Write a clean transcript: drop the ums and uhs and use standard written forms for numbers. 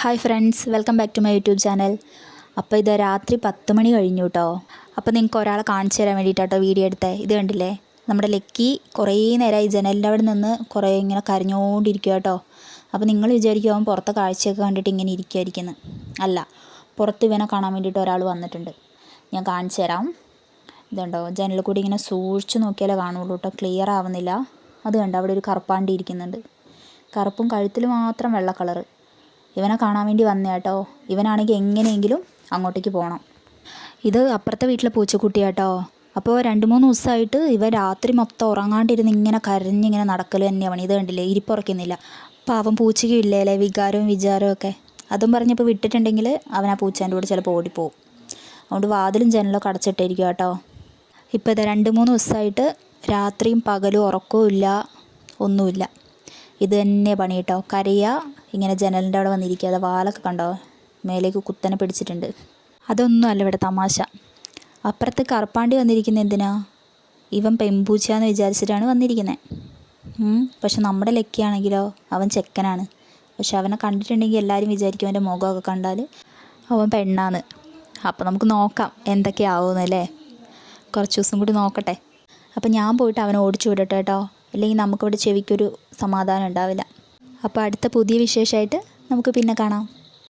Hi friends, welcome back to my YouTube channel. അപ്പോൾ ഇത് രാത്രി 10 മണി കഴിഞ്ഞു കേട്ടോ. അപ്പോൾ നിങ്ങൾക്ക് ഒരാളെ കാണിച്ചു തരാൻ വേണ്ടിയിട്ടാട്ടോ വീഡിയോ എടുത്തത്. ഇത് കണ്ടില്ലേ, നമ്മുടെ ലക്കി കുറേ നേരമായി ജനലിൻ്റെ അവിടെ നിന്ന് കുറേ ഇങ്ങനെ കരഞ്ഞുകൊണ്ടിരിക്കുക കേട്ടോ. അപ്പോൾ നിങ്ങൾ വിചാരിക്കും അവൻ പുറത്തെ കാഴ്ചയൊക്കെ കണ്ടിട്ട് ഇങ്ങനെ ഇരിക്കുമായിരിക്കുന്നു. അല്ല, പുറത്ത് ഇവനെ കാണാൻ വേണ്ടിയിട്ട് ഒരാൾ വന്നിട്ടുണ്ട്. ഞാൻ കാണിച്ചു തരാം. ഇതുണ്ടോ, ജനലിൽ കൂടി ഇങ്ങനെ സൂക്ഷിച്ച് നോക്കിയാലേ കാണുള്ളൂ കേട്ടോ, ക്ലിയർ ആവുന്നില്ല. അത് കണ്ടോ, അവിടെ ഒരു കറുപ്പാണ്ടി ഇരിക്കുന്നുണ്ട്. കറുപ്പും കഴുത്തിൽ മാത്രം വെള്ള കളറ്. ഇവനെ കാണാൻ വേണ്ടി വന്നേ കേട്ടോ. ഇവനാണെങ്കിൽ എങ്ങനെയെങ്കിലും അങ്ങോട്ടേക്ക് പോകണം. ഇത് അപ്പുറത്തെ വീട്ടിലെ പൂച്ചക്കുട്ടിയാട്ടോ. അപ്പോൾ 2-3 ദിവസമായിട്ട് ഇവ രാത്രി മൊത്തം ഉറങ്ങാണ്ടിരുന്ന് ഇങ്ങനെ കരഞ്ഞിങ്ങനെ നടക്കൽ തന്നെയാണ്. ഇത് കണ്ടില്ലേ, ഇരിപ്പുറക്കുന്നില്ല. പാവം പൂച്ചയ്ക്കും ഇല്ലേ വികാരവും വിചാരവും ഒക്കെ. അതും പറഞ്ഞപ്പോൾ വിട്ടിട്ടുണ്ടെങ്കിൽ അവൻ ആ പൂച്ചേൻ്റെ കൂടെ ചിലപ്പോൾ ഓടിപ്പോവും. അതുകൊണ്ട് വാതിലും ജനലൊക്കെ അടച്ചിട്ടിരിക്കുക കേട്ടോ. ഇപ്പോൾ ഇത് 2-3 ദിവസമായിട്ട് രാത്രിയും പകലും ഉറക്കവും ഇല്ല, ഒന്നുമില്ല. ഇത് തന്നെ പണി കേട്ടോ. കരയുക, ഇങ്ങനെ ജനലിൻ്റെ അവിടെ വന്നിരിക്കുക. അത് വാലൊക്കെ കണ്ടോ, മേലേക്ക് കുത്തനെ പിടിച്ചിട്ടുണ്ട്. അതൊന്നുമല്ല ഇവിടെ തമാശ. അപ്പുറത്ത് കറുപ്പാണ്ടി വന്നിരിക്കുന്നത് എന്തിനാ? ഇവൻ പെമ്പൂച്ചയാന്ന് വിചാരിച്ചിട്ടാണ് വന്നിരിക്കുന്നത്. പക്ഷെ നമ്മുടെ ലക്കിയാണെങ്കിലോ അവൻ ചെക്കനാണ്. പക്ഷെ അവനെ കണ്ടിട്ടുണ്ടെങ്കിൽ എല്ലാവരും വിചാരിക്കും അവൻ്റെ മുഖമൊക്കെ കണ്ടാൽ അവൻ പെണ്ണാന്ന്. അപ്പോൾ നമുക്ക് നോക്കാം എന്തൊക്കെയാവുമെന്നല്ലേ. കുറച്ച് ദിവസം കൂടി നോക്കട്ടെ. അപ്പോൾ ഞാൻ പോയിട്ട് അവനെ ഓടിച്ചു വിടട്ടെ കേട്ടോ. അല്ലെങ്കിൽ നമുക്കിവിടെ ചെവിക്കൊരു സമാധാനം ഉണ്ടാവില്ല. അപ്പോൾ അടുത്ത പുതിയ വിശേഷമായിട്ട് നമുക്ക് പിന്നെ കാണാം.